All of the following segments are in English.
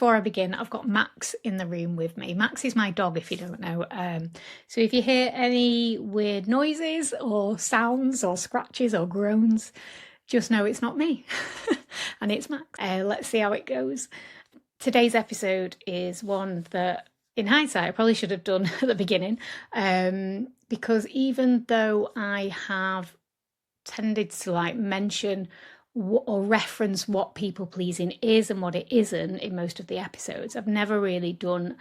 Before I begin, I've got Max in the room with me. Max is my dog, if you don't know. So if you hear any weird noises or sounds or scratches or groans, just know it's not me and it's Max. Let's see how it goes. Today's episode is one that, in hindsight, I probably should have done at the beginning, because even though I have tended to mention or reference what people pleasing is and what it isn't in most of the episodes, I've never really done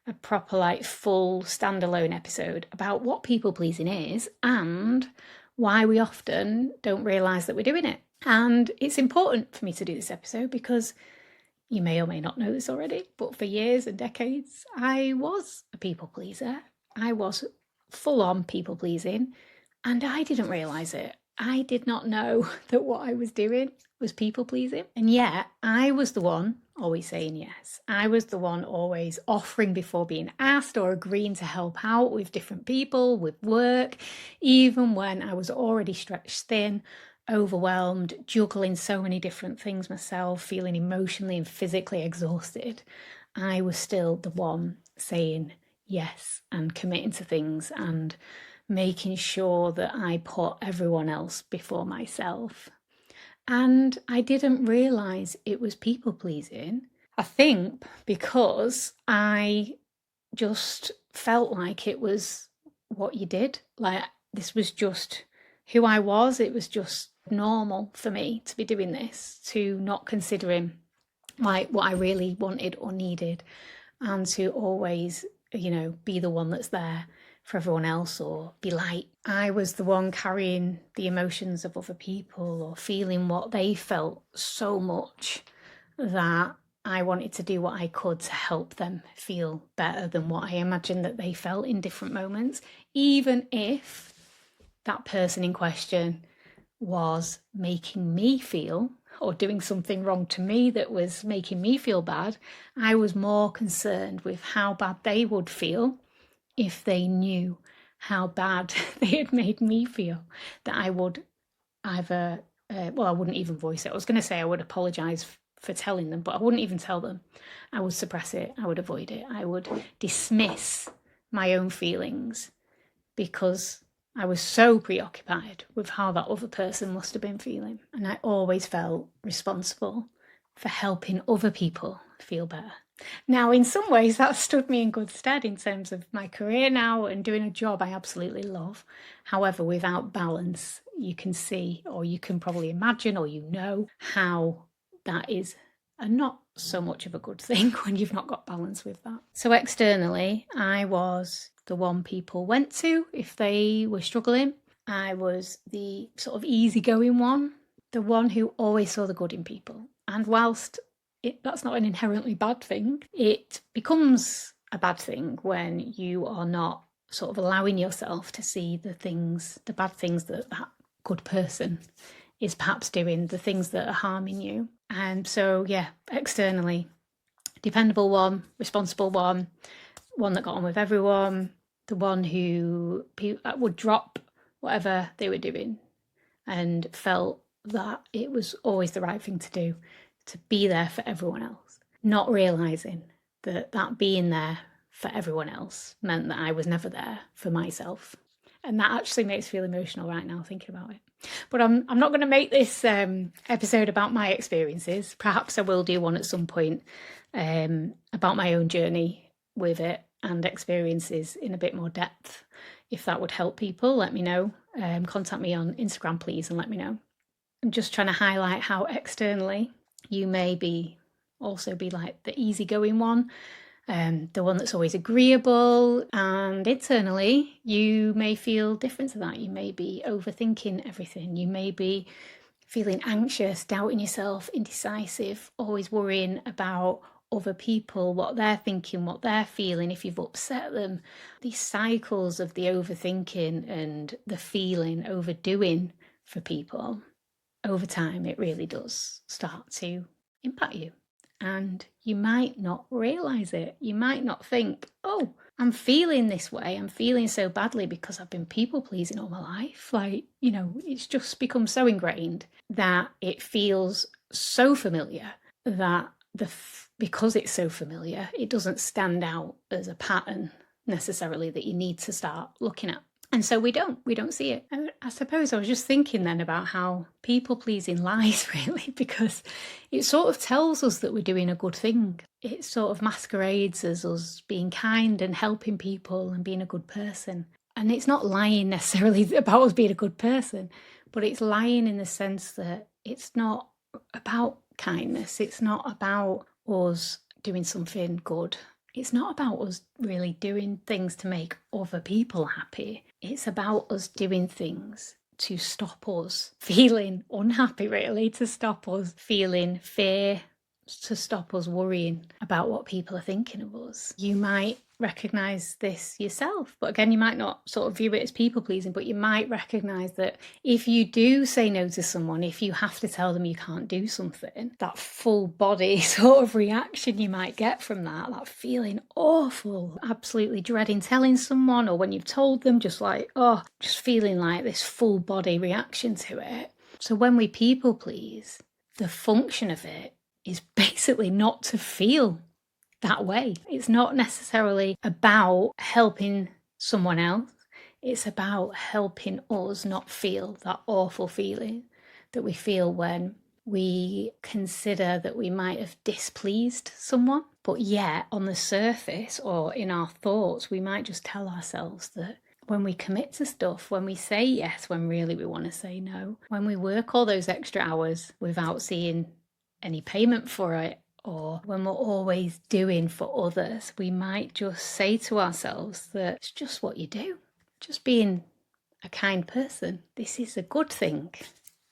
a proper full standalone episode about what people pleasing is and why we often don't realise that we're doing it. And it's important for me to do this episode because you may or may not know this already, but for years and decades I was a people pleaser. I was full on people pleasing and I didn't realise it. I did not know that what I was doing was people pleasing. And yet I was the one always saying yes. I was the one always offering before being asked or agreeing to help out with different people, with work, even when I was already stretched thin, overwhelmed, juggling so many different things myself, feeling emotionally and physically exhausted. I was still the one saying yes and committing to things and making sure that I put everyone else before myself. And I didn't realise it was people pleasing. I think because I just felt like it was what you did. This was just who I was. It was just normal for me to be doing this, to not considering what I really wanted or needed, and to always, be the one that's there for everyone else or be light. I was the one carrying the emotions of other people or feeling what they felt so much that I wanted to do what I could to help them feel better than what I imagined that they felt in different moments, even if that person in question was making me feel or doing something wrong to me that was making me feel bad. I was more concerned with how bad they would feel if they knew how bad they had made me feel, that I would either, I wouldn't even voice it. I was going to say I would apologise for telling them, but I wouldn't even tell them. I would suppress it. I would avoid it. I would dismiss my own feelings because I was so preoccupied with how that other person must have been feeling. And I always felt responsible for helping other people feel better. Now, in some ways, that stood me in good stead in terms of my career now and doing a job I absolutely love. However, without balance, you can see, or you can probably imagine, or how that is not so much of a good thing when you've not got balance with that. So externally, I was the one people went to if they were struggling. I was the sort of easygoing one, the one who always saw the good in people. And whilst that's not an inherently bad thing, it becomes a bad thing when you are not sort of allowing yourself to see the bad things that good person is perhaps doing, the things that are harming you. And so, externally, dependable one, responsible one that got on with everyone, the one who would drop whatever they were doing and felt that it was always the right thing to do, to be there for everyone else, not realising that being there for everyone else meant that I was never there for myself. And that actually makes me feel emotional right now thinking about it. But I'm not going to make this episode about my experiences. Perhaps I will do one at some point about my own journey with it and experiences in a bit more depth. If that would help people, let me know. Contact me on Instagram, please, and let me know. I'm just trying to highlight how externally you may also be like the easygoing one, the one that's always agreeable, and internally you may feel different to that. You may be overthinking everything. You may be feeling anxious, doubting yourself, indecisive, always worrying about other people, what they're thinking, what they're feeling, if you've upset them. These cycles of the overthinking and the feeling, overdoing for people, over time, it really does start to impact you. And you might not realise it. You might not think, oh, I'm feeling this way. I'm feeling so badly because I've been people pleasing all my life. It's just become so ingrained that it feels so familiar that because it's so familiar, it doesn't stand out as a pattern necessarily that you need to start looking at. And so we don't see it. I suppose I was just thinking then about how people-pleasing lies, really, because it sort of tells us that we're doing a good thing. It sort of masquerades as us being kind and helping people and being a good person. And it's not lying necessarily about us being a good person, but it's lying in the sense that it's not about kindness. It's not about us doing something good. It's not about us really doing things to make other people happy. It's about us doing things to stop us feeling unhappy, really, to stop us feeling fear, to stop us worrying about what people are thinking of us. You might recognise this yourself, but again, you might not sort of view it as people pleasing, but you might recognise that if you do say no to someone, if you have to tell them you can't do something, that full body sort of reaction you might get from that feeling awful, absolutely dreading telling someone, or when you've told them, just like, just feeling like this full body reaction to it. So when we people please, the function of it is basically not to feel that way. It's not necessarily about helping someone else. It's about helping us not feel that awful feeling that we feel when we consider that we might have displeased someone. But yet, on the surface or in our thoughts, we might just tell ourselves that when we commit to stuff, when we say yes, when really we want to say no, when we work all those extra hours without seeing any payment for it, or when we're always doing for others, we might just say to ourselves that it's just what you do. Just being a kind person. This is a good thing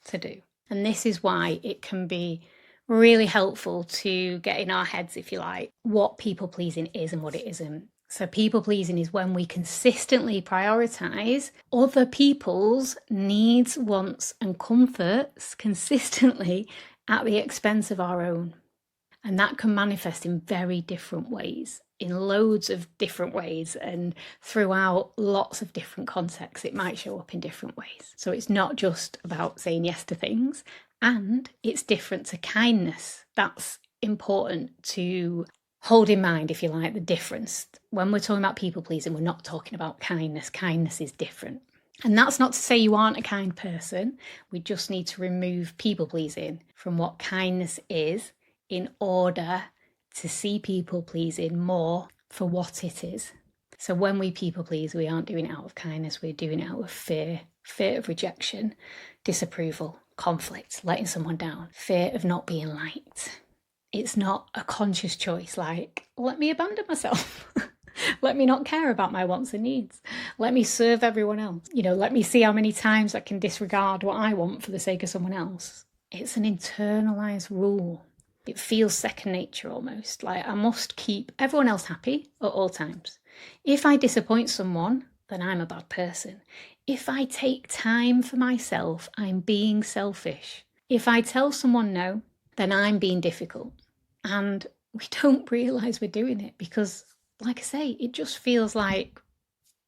to do. And this is why it can be really helpful to get in our heads, if you like, what people pleasing is and what it isn't. So people pleasing is when we consistently prioritise other people's needs, wants and comforts consistently at the expense of our own. And that can manifest in very different ways, in loads of different ways, and throughout lots of different contexts. It might show up in different ways. So it's not just about saying yes to things, and it's different to kindness. That's important to hold in mind, if you like, the difference. When we're talking about people pleasing, we're not talking about kindness. Kindness is different. And that's not to say you aren't a kind person. We just need to remove people pleasing from what kindness is, in order to see people pleasing more for what it is. So when we people please, we aren't doing it out of kindness, we're doing it out of fear of rejection, disapproval, conflict, letting someone down, fear of not being liked. It's not a conscious choice like, let me abandon myself. Let me not care about my wants and needs. Let me serve everyone else. Let me see how many times I can disregard what I want for the sake of someone else. It's an internalised rule. It feels second nature almost, like I must keep everyone else happy at all times. If I disappoint someone, then I'm a bad person. If I take time for myself, I'm being selfish. If I tell someone no, then I'm being difficult. And we don't realise we're doing it because, like I say, it just feels like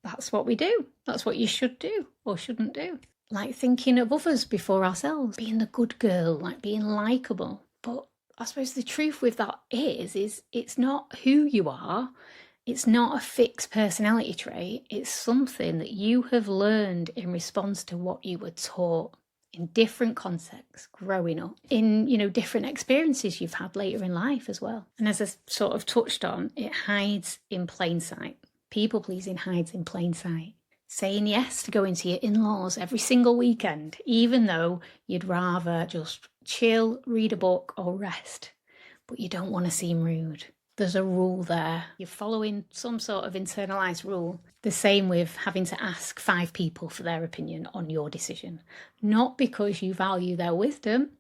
that's what we do. That's what you should do or shouldn't do. Like thinking of others before ourselves, being the good girl, like being likeable. But I suppose the truth with that is it's not who you are. It's not a fixed personality trait. It's something that you have learned in response to what you were taught in different contexts growing up, in, different experiences you've had later in life as well. And as I sort of touched on, it hides in plain sight. People pleasing hides in plain sight. Saying yes to going to your in-laws every single weekend, even though you'd rather just chill, read a book or rest, but you don't want to seem rude. There's a rule there. You're following some sort of internalised rule. The same with having to ask 5 people for their opinion on your decision. Not because you value their wisdom,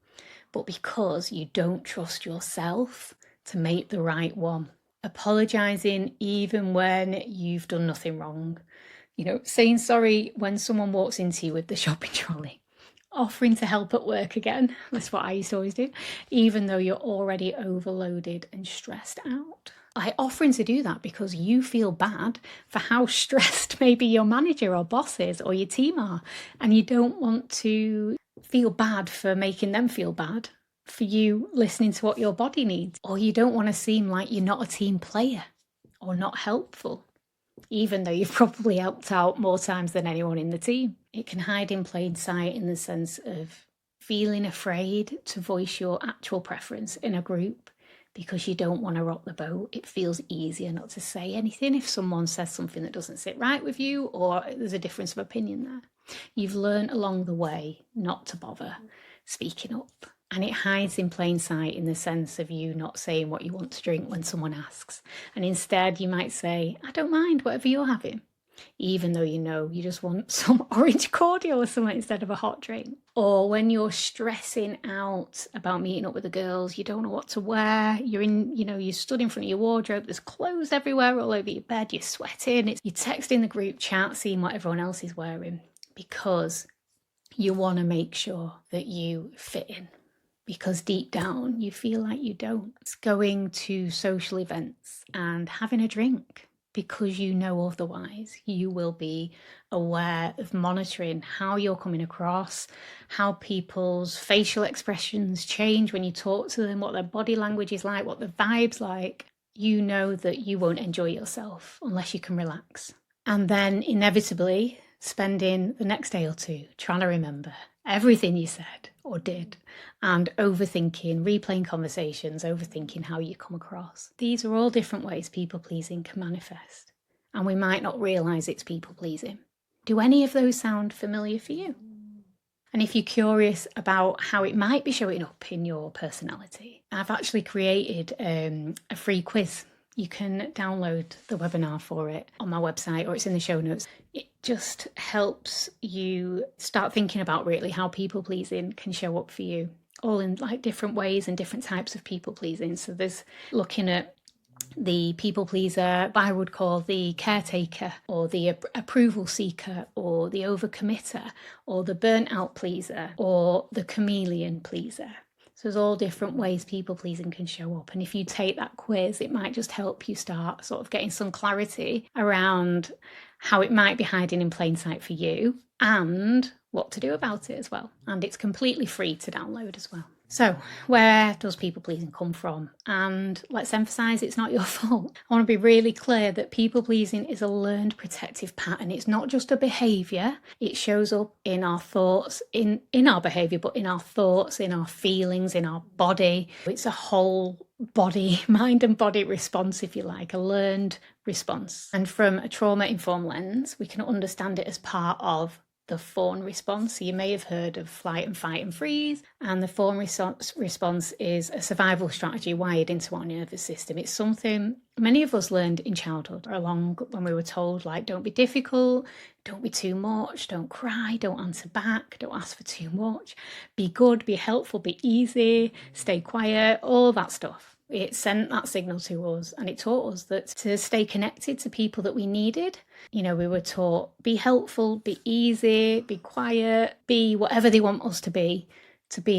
but because you don't trust yourself to make the right one. Apologising even when you've done nothing wrong. Saying sorry when someone walks into you with the shopping trolley. Offering to help at work again. That's what I used to always do. Even though you're already overloaded and stressed out. Offering to do that because you feel bad for how stressed maybe your manager or bosses or your team are. And you don't want to feel bad for making them feel bad. for you listening to what your body needs, or you don't want to seem like you're not a team player or not helpful, even though you've probably helped out more times than anyone in the team. It can hide in plain sight in the sense of feeling afraid to voice your actual preference in a group because you don't want to rock the boat. It feels easier not to say anything if someone says something that doesn't sit right with you or there's a difference of opinion there. You've learned along the way not to bother speaking up. And it hides in plain sight in the sense of you not saying what you want to drink when someone asks. And instead you might say, I don't mind, whatever you're having, even though you know you just want some orange cordial or something instead of a hot drink. Or when you're stressing out about meeting up with the girls, you don't know what to wear, you're stood in front of your wardrobe, there's clothes everywhere all over your bed, you're sweating, you're texting the group chat, seeing what everyone else is wearing, because you want to make sure that you fit in. Because deep down you feel like you don't. It's going to social events and having a drink because you know otherwise. You will be aware of monitoring how you're coming across, how people's facial expressions change when you talk to them, what their body language is like, what the vibe's like. You know that you won't enjoy yourself unless you can relax. And then inevitably spending the next day or two trying to remember everything you said or did, and overthinking, replaying conversations, overthinking how you come across. These are all different ways people pleasing can manifest, and we might not realise it's people pleasing. Do any of those sound familiar for you? And if you're curious about how it might be showing up in your personality, I've actually created a free quiz. You can download the webinar for it on my website, or it's in the show notes. It just helps you start thinking about really how people pleasing can show up for you, all in like different ways and different types of people pleasing. So there's looking at the people pleaser, I would call the caretaker, or the approval seeker, or the overcommitter, or the burnt out pleaser, or the chameleon pleaser. So there's all different ways people pleasing can show up. And if you take that quiz, it might just help you start sort of getting some clarity around how it might be hiding in plain sight for you and what to do about it as well. And it's completely free to download as well. So where does people pleasing come from? And let's emphasize it's not your fault. I want to be really clear that people pleasing is a learned protective pattern. It's not just a behavior. It shows up in our thoughts, in our behavior, but in our thoughts, in our feelings, in our body. It's a whole body, mind and body response, if you like, a learned response. And from a trauma-informed lens, we can understand it as part of the fawn response. So you may have heard of flight and fight and freeze, and the fawn response is a survival strategy wired into our nervous system. It's something many of us learned in childhood, along when we were told, like, don't be difficult, don't be too much, don't cry, don't answer back, don't ask for too much, be good, be helpful, be easy, stay quiet, all that stuff. It sent that signal to us, and it taught us that to stay connected to people that we needed, we were taught be helpful, be easy, be quiet, be whatever they want us to be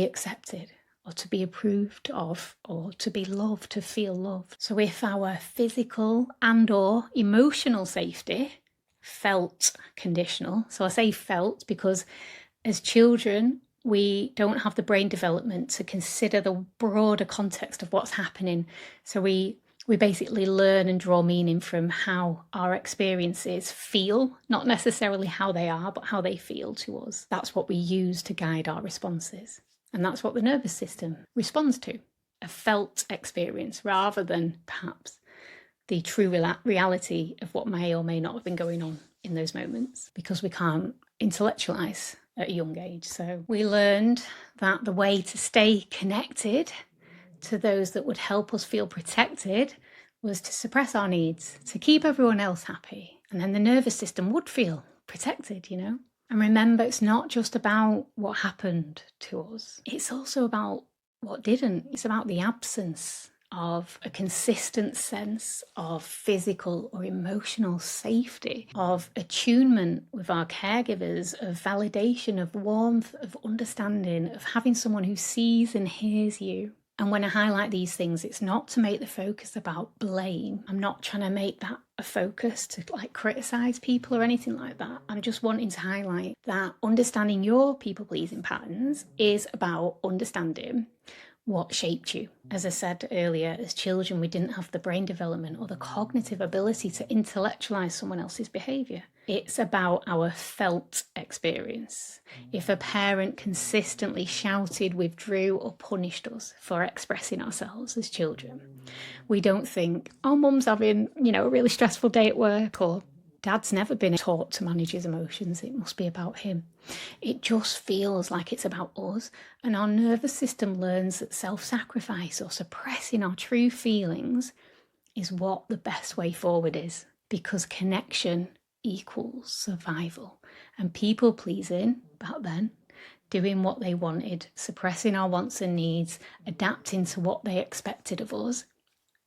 accepted or to be approved of or to be loved, to feel loved. So if our physical and or emotional safety felt conditional, so I say felt because as children, we don't have the brain development to consider the broader context of what's happening. So we basically learn and draw meaning from how our experiences feel, not necessarily how they are, but how they feel to us. That's what we use to guide our responses. And that's what the nervous system responds to, a felt experience rather than perhaps the true reality of what may or may not have been going on in those moments, because we can't intellectualize at a young age. So we learned that the way to stay connected to those that would help us feel protected was to suppress our needs, to keep everyone else happy. And then the nervous system would feel protected, And remember, it's not just about what happened to us. It's also about what didn't. It's about the absence of a consistent sense of physical or emotional safety, of attunement with our caregivers, of validation, of warmth, of understanding, of having someone who sees and hears you. And when I highlight these things, it's not to make the focus about blame. I'm not trying to make that a focus to criticize people or anything like that. I'm just wanting to highlight that understanding your people-pleasing patterns is about understanding what shaped you. As I said earlier, as children, we didn't have the brain development or the cognitive ability to intellectualize someone else's behavior. It's about our felt experience. If a parent consistently shouted, withdrew, or punished us for expressing ourselves as children, we don't think, oh, mum's having, a really stressful day at work, or dad's never been taught to manage his emotions, it must be about him. It just feels like it's about us, and our nervous system learns that self-sacrifice or suppressing our true feelings is what the best way forward is, because connection equals survival. And people pleasing, back then, doing what they wanted, suppressing our wants and needs, adapting to what they expected of us,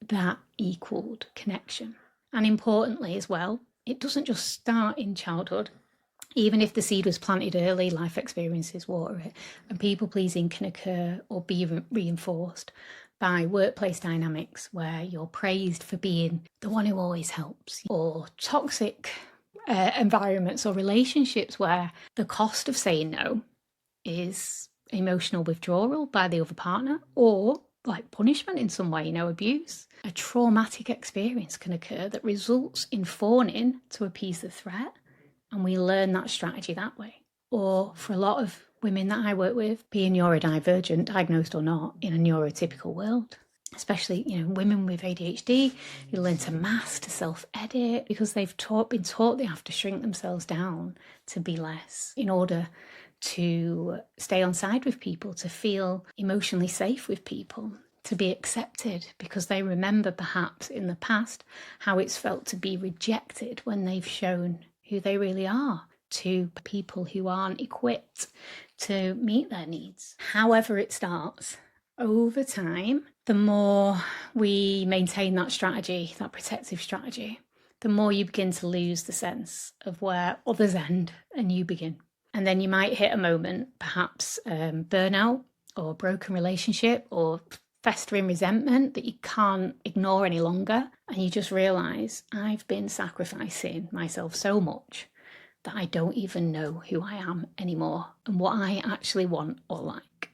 that equaled connection. And importantly as well, it doesn't just start in childhood. Even if the seed was planted early, life experiences water it, and people pleasing can occur or be reinforced by workplace dynamics where you're praised for being the one who always helps, or toxic environments or relationships where the cost of saying no is emotional withdrawal by the other partner, or like punishment in some way, abuse. A traumatic experience can occur that results in fawning to appease the threat, and we learn that strategy that way. Or for a lot of women that I work with, being neurodivergent, diagnosed or not, in a neurotypical world, especially women with ADHD who learn to mask, to self-edit, because they've been taught they have to shrink themselves down to be less in order to stay on side with people, to feel emotionally safe with people, to be accepted, because they remember perhaps in the past how it's felt to be rejected when they've shown who they really are to people who aren't equipped to meet their needs. However it starts, over time, the more we maintain that strategy, that protective strategy, the more you begin to lose the sense of where others end and you begin. And then you might hit a moment, perhaps burnout or broken relationship or festering resentment that you can't ignore any longer. And you just realise, I've been sacrificing myself so much that I don't even know who I am anymore and what I actually want or like.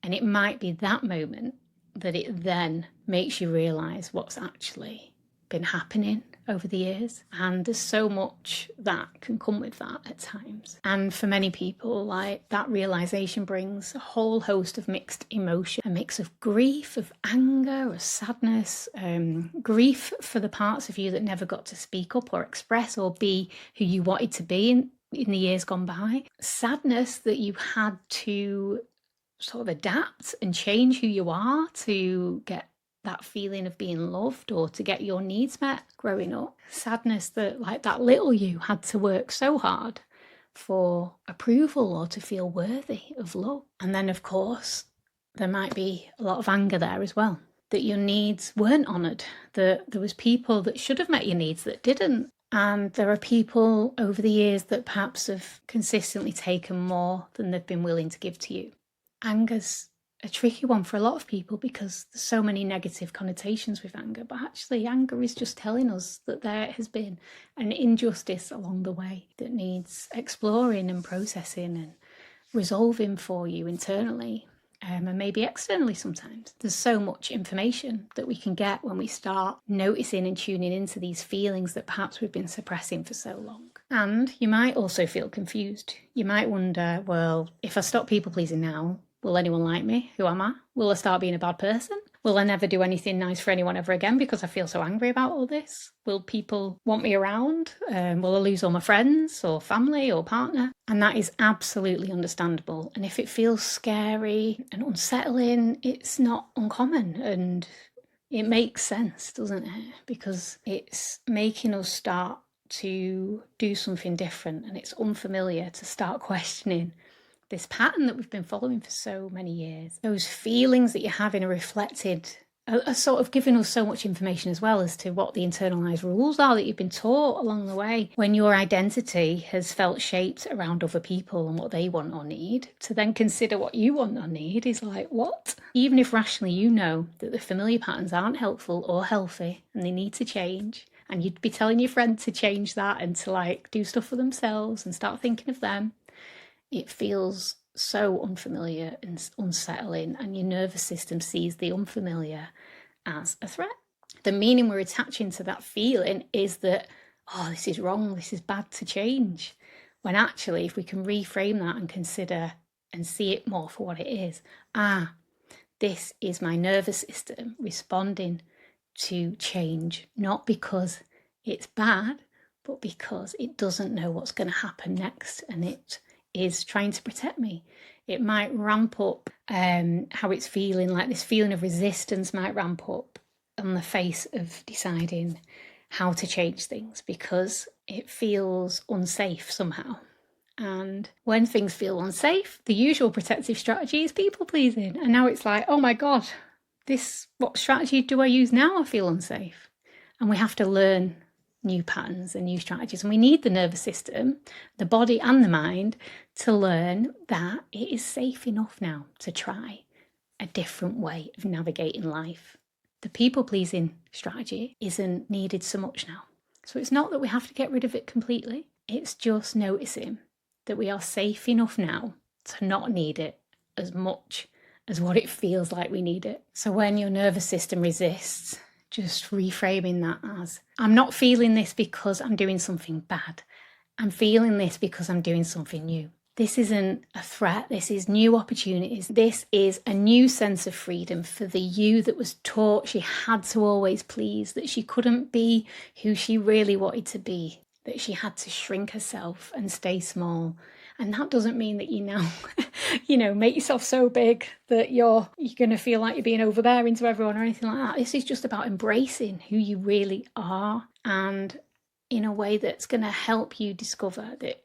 And it might be that moment that it then makes you realise what's actually been happening over the years. And there's so much that can come with that at times. And for many people, like, that realisation brings a whole host of mixed emotion, a mix of grief, of anger, of sadness, grief for the parts of you that never got to speak up or express or be who you wanted to be in the years gone by, sadness that you had to sort of adapt and change who you are to get that feeling of being loved or to get your needs met growing up. Sadness that, like, that little you had to work so hard for approval or to feel worthy of love. And then, of course, there might be a lot of anger there as well, that your needs weren't honoured, that there was people that should have met your needs that didn't. And there are people over the years that perhaps have consistently taken more than they've been willing to give to you. Anger's a tricky one for a lot of people because there's so many negative connotations with anger, but actually anger is just telling us that there has been an injustice along the way that needs exploring and processing and resolving for you internally, and maybe externally sometimes. There's so much information that we can get when we start noticing and tuning into these feelings that perhaps we've been suppressing for so long. And you might also feel confused. You might wonder, well, if I stop people pleasing now, will anyone like me? Who am I? Will I start being a bad person? Will I never do anything nice for anyone ever again because I feel so angry about all this? Will people want me around? Will I lose all my friends or family or partner? And that is absolutely understandable. And if it feels scary and unsettling, it's not uncommon. And it makes sense, doesn't it? Because it's making us start to do something different, and it's unfamiliar to start questioning this pattern that we've been following for so many years. Those feelings that you're having are reflected, are sort of giving us so much information as well as to what the internalised rules are that you've been taught along the way. When your identity has felt shaped around other people and what they want or need, to then consider what you want or need is like, what? Even if rationally you know that the familiar patterns aren't helpful or healthy and they need to change, and you'd be telling your friend to change that and to, like, do stuff for themselves and start thinking of them, it feels so unfamiliar and unsettling, and your nervous system sees the unfamiliar as a threat. The meaning we're attaching to that feeling is that, oh, this is wrong, this is bad to change. When actually, if we can reframe that and consider and see it more for what it is, this is my nervous system responding to change, not because it's bad, but because it doesn't know what's going to happen next, and it is trying to protect me. It might ramp up how it's feeling, like this feeling of resistance might ramp up on the face of deciding how to change things because it feels unsafe somehow. And when things feel unsafe, the usual protective strategy is people pleasing. And now it's like, oh my God, what strategy do I use now? I feel unsafe. And we have to learn new patterns and new strategies. And we need the nervous system, the body and the mind to learn that it is safe enough now to try a different way of navigating life. The people-pleasing strategy isn't needed so much now. So it's not that we have to get rid of it completely. It's just noticing that we are safe enough now to not need it as much as what it feels like we need it. So when your nervous system resists, just reframing that as, I'm not feeling this because I'm doing something bad. I'm feeling this because I'm doing something new. This isn't a threat. This is new opportunities. This is a new sense of freedom for the you that was taught she had to always please, that she couldn't be who she really wanted to be, that she had to shrink herself and stay small. And that doesn't mean that you now, make yourself so big that you're going to feel like you're being overbearing to everyone or anything like that. This is just about embracing who you really are, and in a way that's going to help you discover that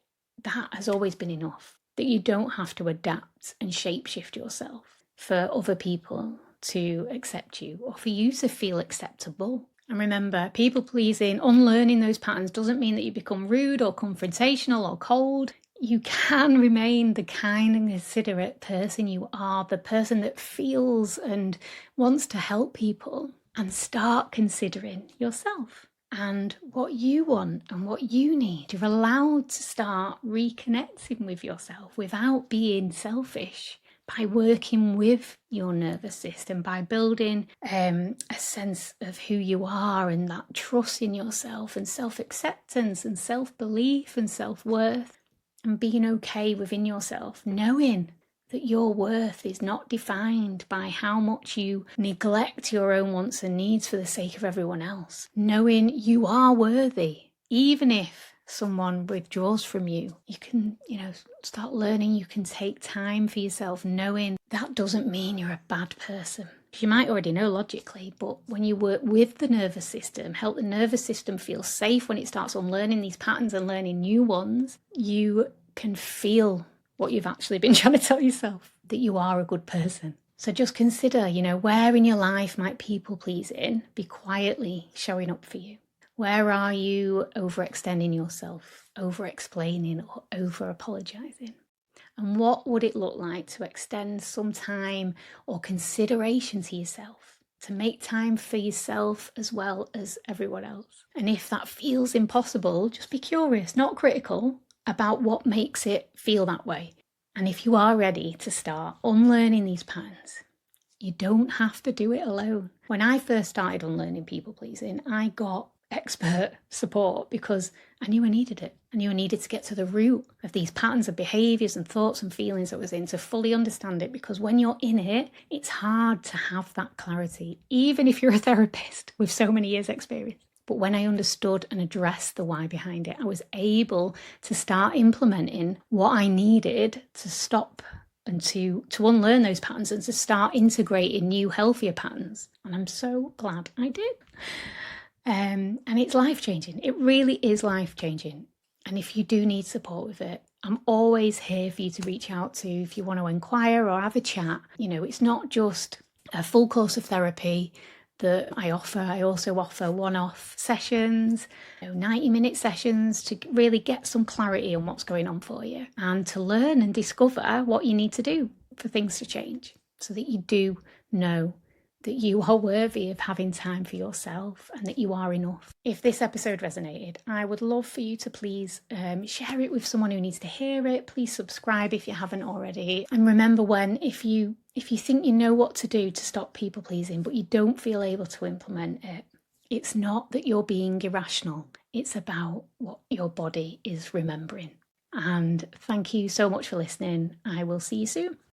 has always been enough, that you don't have to adapt and shapeshift yourself for other people to accept you or for you to feel acceptable. And remember, people pleasing, unlearning those patterns doesn't mean that you become rude or confrontational or cold. You can remain the kind and considerate person you are, the person that feels and wants to help people, and start considering yourself and what you want and what you need. You're allowed to start reconnecting with yourself without being selfish, by working with your nervous system, by building a sense of who you are and that trust in yourself and self-acceptance and self-belief and self-worth, and being okay within yourself, knowing that your worth is not defined by how much you neglect your own wants and needs for the sake of everyone else. Knowing you are worthy, even if someone withdraws from you. You can, start learning. You can take time for yourself, knowing that doesn't mean you're a bad person. You might already know logically, but when you work with the nervous system, help the nervous system feel safe when it starts unlearning these patterns and learning new ones, you can feel what you've actually been trying to tell yourself, that you are a good person. So just consider, where in your life might people pleasing be quietly showing up for you? Where are you overextending yourself, over-explaining or over-apologising? And what would it look like to extend some time or consideration to yourself, to make time for yourself as well as everyone else? And if that feels impossible, just be curious, not critical, about what makes it feel that way. And if you are ready to start unlearning these patterns, you don't have to do it alone. When I first started unlearning people pleasing, I got expert support because I knew I needed it. I knew I needed to get to the root of these patterns of behaviours and thoughts and feelings I was in, to fully understand it, because when you're in it, it's hard to have that clarity, even if you're a therapist with so many years experience. But when I understood and addressed the why behind it, I was able to start implementing what I needed to stop and to unlearn those patterns and to start integrating new, healthier patterns. And I'm so glad I did. And it's life-changing. It really is life-changing. And if you do need support with it, I'm always here for you to reach out to if you want to inquire or have a chat. It's not just a full course of therapy that I offer. I also offer one-off sessions, 90-minute sessions, to really get some clarity on what's going on for you and to learn and discover what you need to do for things to change, so that you do know that you are worthy of having time for yourself and that you are enough. If this episode resonated, I would love for you to please share it with someone who needs to hear it. Please subscribe if you haven't already. And remember, if you think you know what to do to stop people pleasing, but you don't feel able to implement it, it's not that you're being irrational. It's about what your body is remembering. And thank you so much for listening. I will see you soon.